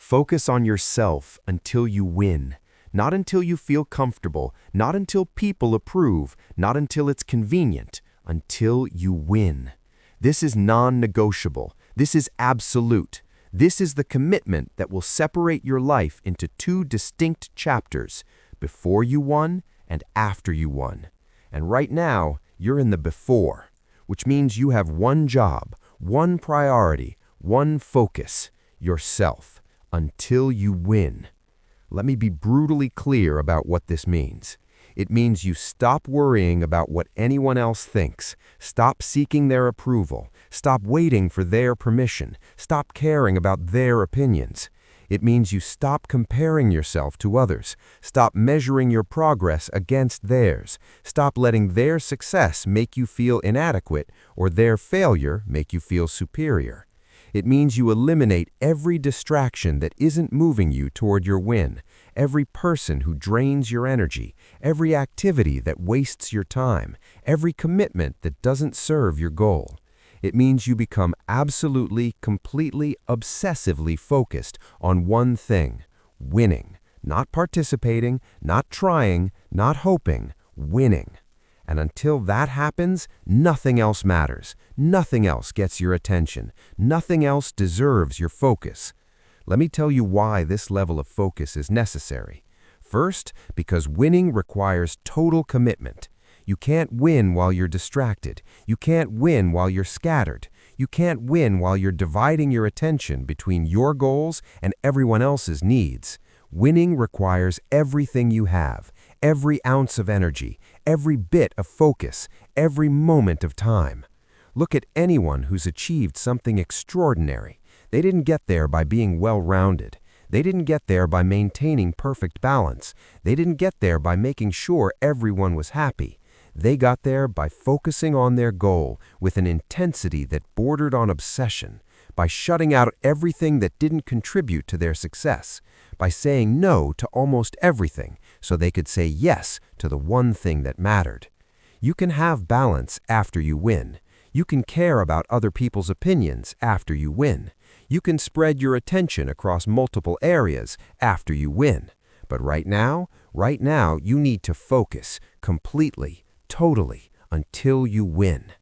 Focus on yourself until you win. Not until you feel comfortable, not until people approve, not until it's convenient, until you win. This is non-negotiable. This is absolute. This is the commitment that will separate your life into two distinct chapters, before you won and after you won. And right now, you're in the before, which means you have one job, one priority, one focus, yourself, until you win. Let me be brutally clear about what this means. It means you stop worrying about what anyone else thinks, stop seeking their approval, stop waiting for their permission, stop caring about their opinions. It means you stop comparing yourself to others, stop measuring your progress against theirs, stop letting their success make you feel inadequate or their failure make you feel superior. It means you eliminate every distraction that isn't moving you toward your win, every person who drains your energy, every activity that wastes your time, every commitment that doesn't serve your goal. It means you become absolutely, completely, obsessively focused on one thing, winning, not participating, not trying, not hoping, winning. And until that happens, nothing else matters. Nothing else gets your attention. Nothing else deserves your focus. Let me tell you why this level of focus is necessary. First, because winning requires total commitment. You can't win while you're distracted. You can't win while you're scattered. You can't win while you're dividing your attention between your goals and everyone else's needs. Winning requires everything you have, every ounce of energy, every bit of focus, every moment of time. Look at anyone who's achieved something extraordinary. They didn't get there by being well-rounded. They didn't get there by maintaining perfect balance. They didn't get there by making sure everyone was happy. They got there by focusing on their goal with an intensity that bordered on obsession, by shutting out everything that didn't contribute to their success, by saying no to almost everything so they could say yes to the one thing that mattered. You can have balance after you win. You can care about other people's opinions after you win. You can spread your attention across multiple areas after you win. But right now, you need to focus completely, totally, until you win.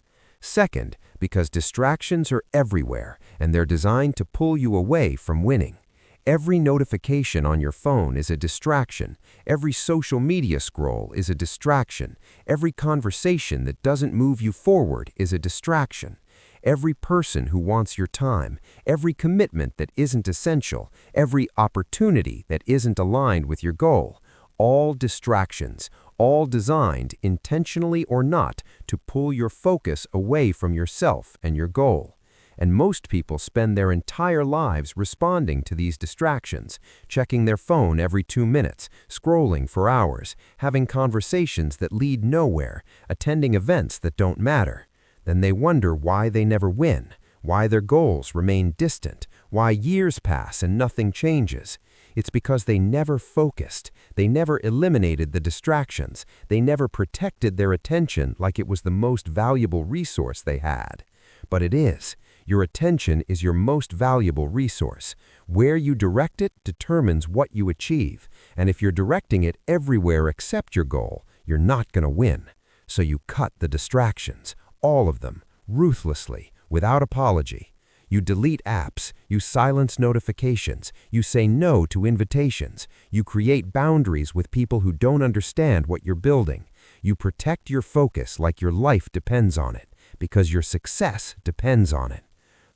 Second, because distractions are everywhere and they're designed to pull you away from winning. Every notification on your phone is a distraction. Every social media scroll is a distraction. Every conversation that doesn't move you forward is a distraction. Every person who wants your time, every commitment that isn't essential, every opportunity that isn't aligned with your goal, all distractions, all designed, intentionally or not, to pull your focus away from yourself and your goal. And most people spend their entire lives responding to these distractions, checking their phone every 2 minutes, scrolling for hours, having conversations that lead nowhere, attending events that don't matter. Then they wonder why they never win, why their goals remain distant, why years pass and nothing changes. It's because they never focused, they never eliminated the distractions, they never protected their attention like it was the most valuable resource they had. But it is. Your attention is your most valuable resource. Where you direct it determines what you achieve, and if you're directing it everywhere except your goal, you're not going to win. So you cut the distractions, all of them, ruthlessly, without apology. You delete apps, you silence notifications, you say no to invitations, you create boundaries with people who don't understand what you're building. You protect your focus like your life depends on it, because your success depends on it.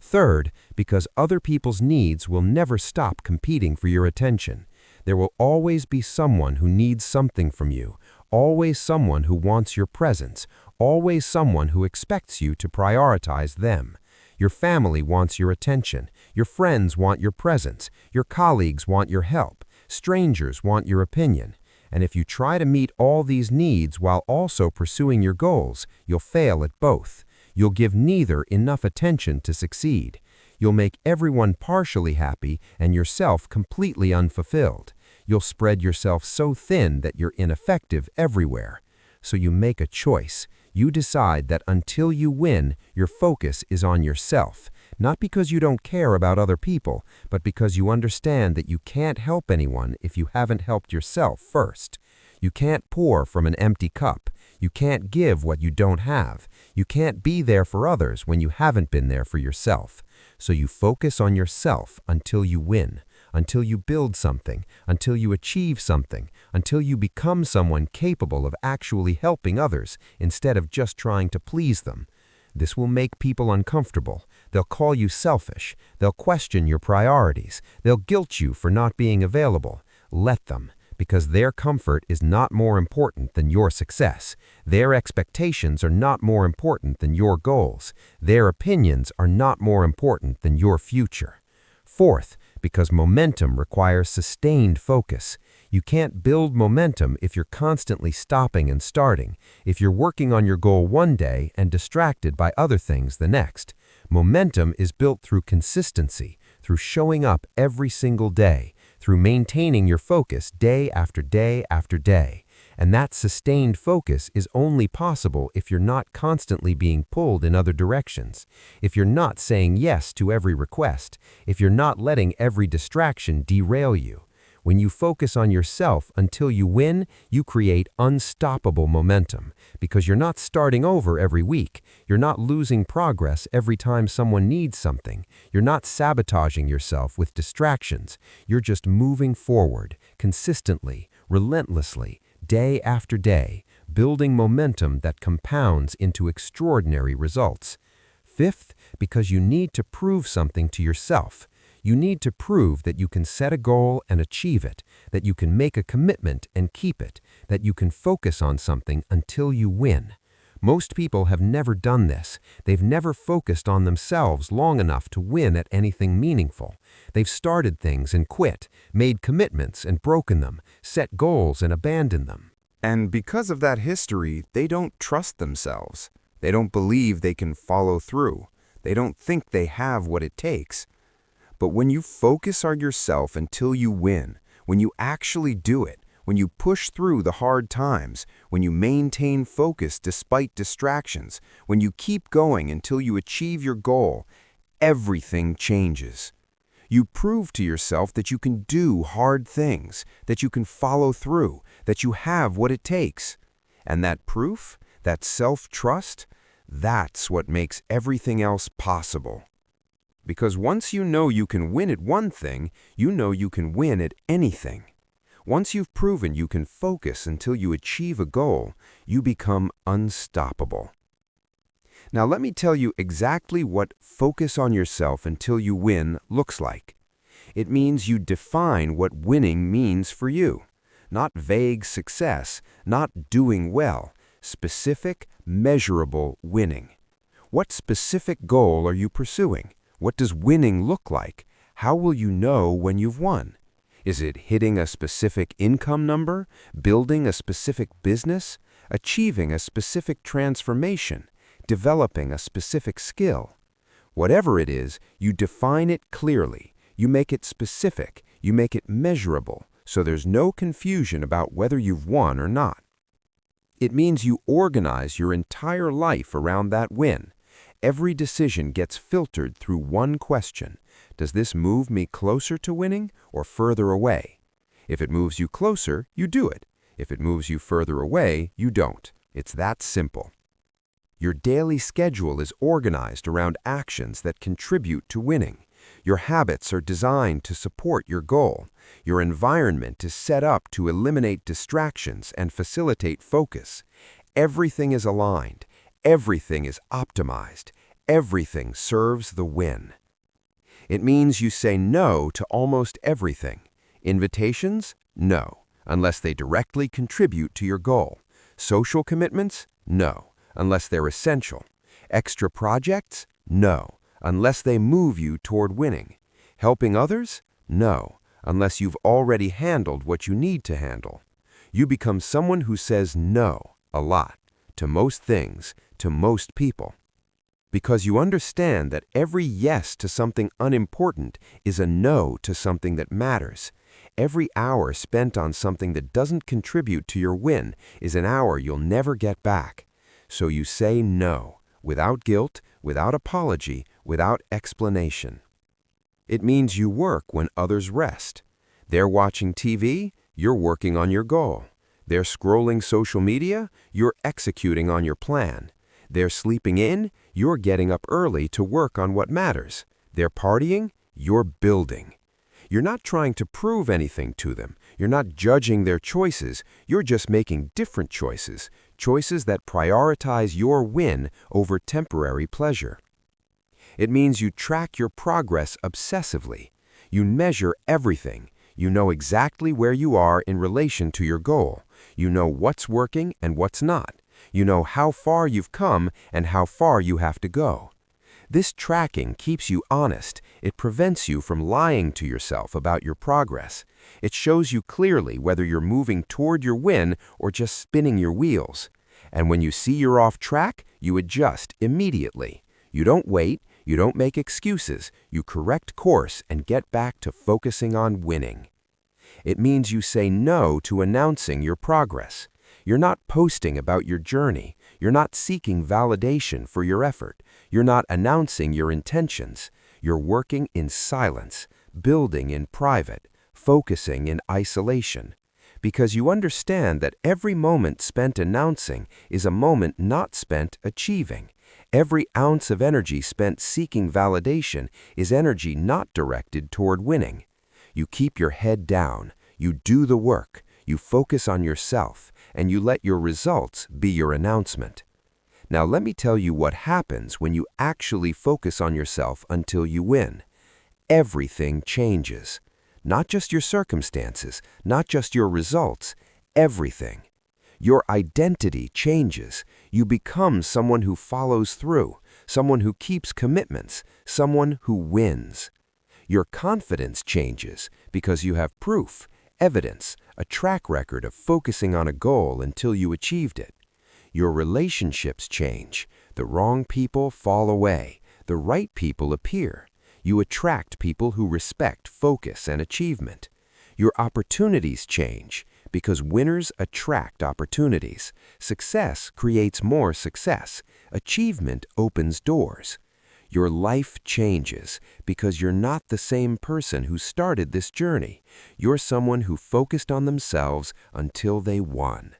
Third, because other people's needs will never stop competing for your attention. There will always be someone who needs something from you, always someone who wants your presence, always someone who expects you to prioritize them. Your family wants your attention, your friends want your presence, your colleagues want your help, strangers want your opinion. And if you try to meet all these needs while also pursuing your goals, you'll fail at both. You'll give neither enough attention to succeed. You'll make everyone partially happy and yourself completely unfulfilled. You'll spread yourself so thin that you're ineffective everywhere. So you make a choice. You decide that until you win, your focus is on yourself, not because you don't care about other people, but because you understand that you can't help anyone if you haven't helped yourself first. You can't pour from an empty cup. You can't give what you don't have. You can't be there for others when you haven't been there for yourself. So you focus on yourself until you win, until you build something, until you achieve something, until you become someone capable of actually helping others instead of just trying to please them. This will make people uncomfortable. They'll call you selfish. They'll question your priorities. They'll guilt you for not being available. Let them, because their comfort is not more important than your success. Their expectations are not more important than your goals. Their opinions are not more important than your future. Fourth, because momentum requires sustained focus. You can't build momentum if you're constantly stopping and starting, if you're working on your goal one day and distracted by other things the next. Momentum is built through consistency, through showing up every single day, through maintaining your focus day after day after day. And that sustained focus is only possible if you're not constantly being pulled in other directions, if you're not saying yes to every request, if you're not letting every distraction derail you. When you focus on yourself until you win, you create unstoppable momentum, because you're not starting over every week. You're not losing progress every time someone needs something. You're not sabotaging yourself with distractions. You're just moving forward, consistently, relentlessly, day after day, building momentum that compounds into extraordinary results. Fifth, because you need to prove something to yourself. You need to prove that you can set a goal and achieve it, that you can make a commitment and keep it, that you can focus on something until you win. Most people have never done this. They've never focused on themselves long enough to win at anything meaningful. They've started things and quit, made commitments and broken them, set goals and abandoned them. And because of that history, they don't trust themselves. They don't believe they can follow through. They don't think they have what it takes. But when you focus on yourself until you win, when you actually do it, when you push through the hard times, when you maintain focus despite distractions, when you keep going until you achieve your goal, everything changes. You prove to yourself that you can do hard things, that you can follow through, that you have what it takes. And that proof, that self-trust, that's what makes everything else possible. Because once you know you can win at one thing, you know you can win at anything. Once you've proven you can focus until you achieve a goal, you become unstoppable. Now let me tell you exactly what focus on yourself until you win looks like. It means you define what winning means for you. Not vague success, not doing well, specific, measurable winning. What specific goal are you pursuing? What does winning look like? How will you know when you've won? Is it hitting a specific income number, building a specific business, achieving a specific transformation, developing a specific skill? Whatever it is, you define it clearly, you make it specific, you make it measurable, so there's no confusion about whether you've won or not. It means you organize your entire life around that win. Every decision gets filtered through one question. Does this move me closer to winning or further away? If it moves you closer, you do it. If it moves you further away, you don't. It's that simple. Your daily schedule is organized around actions that contribute to winning. Your habits are designed to support your goal. Your environment is set up to eliminate distractions and facilitate focus. Everything is aligned. Everything is optimized. Everything serves the win. It means you say no to almost everything. Invitations? No, unless they directly contribute to your goal. Social commitments? No, unless they're essential. Extra projects? No, unless they move you toward winning. Helping others? No, unless you've already handled what you need to handle. You become someone who says no a lot, to most things, to most people. Because you understand that every yes to something unimportant is a no to something that matters. Every hour spent on something that doesn't contribute to your win is an hour you'll never get back. So you say no, without guilt, without apology, without explanation. It means you work when others rest. They're watching TV, you're working on your goal. They're scrolling social media, you're executing on your plan. They're sleeping in, you're getting up early to work on what matters. They're partying, you're building. You're not trying to prove anything to them. You're not judging their choices. You're just making different choices, choices that prioritize your win over temporary pleasure. It means you track your progress obsessively. You measure everything. You know exactly where you are in relation to your goal. You know what's working and what's not. You know how far you've come and how far you have to go. This tracking keeps you honest. It prevents you from lying to yourself about your progress. It shows you clearly whether you're moving toward your win or just spinning your wheels. And when you see you're off track, you adjust immediately. You don't wait. You don't make excuses. You correct course and get back to focusing on winning. It means you say no to announcing your progress. You're not posting about your journey. You're not seeking validation for your effort. You're not announcing your intentions. You're working in silence, building in private, focusing in isolation. Because you understand that every moment spent announcing is a moment not spent achieving. Every ounce of energy spent seeking validation is energy not directed toward winning. You keep your head down, you do the work, you focus on yourself, and you let your results be your announcement. Now let me tell you what happens when you actually focus on yourself until you win. Everything changes. Not just your circumstances, not just your results, everything. Your identity changes. You become someone who follows through, someone who keeps commitments, someone who wins. Your confidence changes because you have proof, evidence, a track record of focusing on a goal until you achieved it. Your relationships change. The wrong people fall away. The right people appear. You attract people who respect focus and achievement. Your opportunities change because winners attract opportunities. Success creates more success. Achievement opens doors. Your life changes because you're not the same person who started this journey. You're someone who focused on themselves until they won.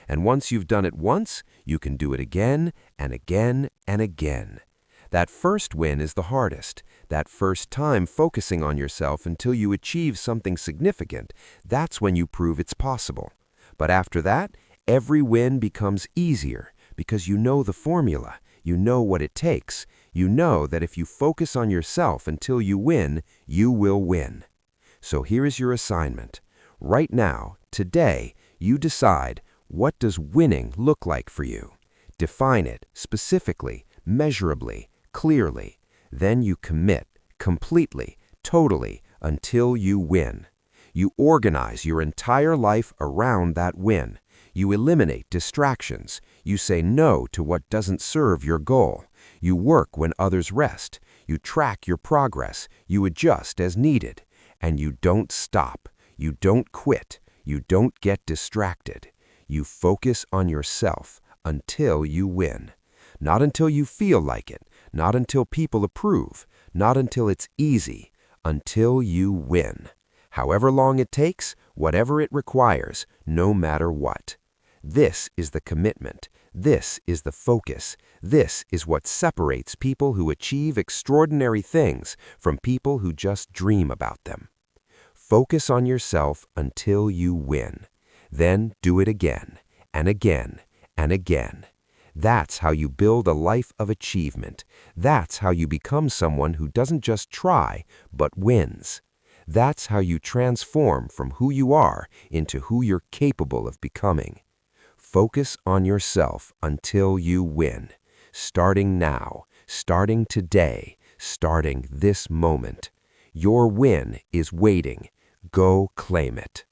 And once you've done it once, you can do it again and again and again. That first win is the hardest. That first time focusing on yourself until you achieve something significant, that's when you prove it's possible. But after that, every win becomes easier because you know the formula. You know what it takes. You know that if you focus on yourself until you win, you will win. So here is your assignment. Right now, today, you decide, what does winning look like for you? Define it specifically, measurably, clearly. Then you commit completely, totally, until you win. You organize your entire life around that win. You eliminate distractions. You say no to what doesn't serve your goal. You work when others rest. You track your progress. You adjust as needed. And you don't stop. You don't quit. You don't get distracted. You focus on yourself until you win. Not until you feel like it. Not until people approve. Not until it's easy. Until you win. However long it takes, whatever it requires, no matter what. This is the commitment. This is the focus. This is what separates people who achieve extraordinary things from people who just dream about them. Focus on yourself until you win. Then do it again, and again, and again. That's how you build a life of achievement. That's how you become someone who doesn't just try, but wins. That's how you transform from who you are into who you're capable of becoming. Focus on yourself until you win. Starting now, starting today, starting this moment. Your win is waiting. Go claim it.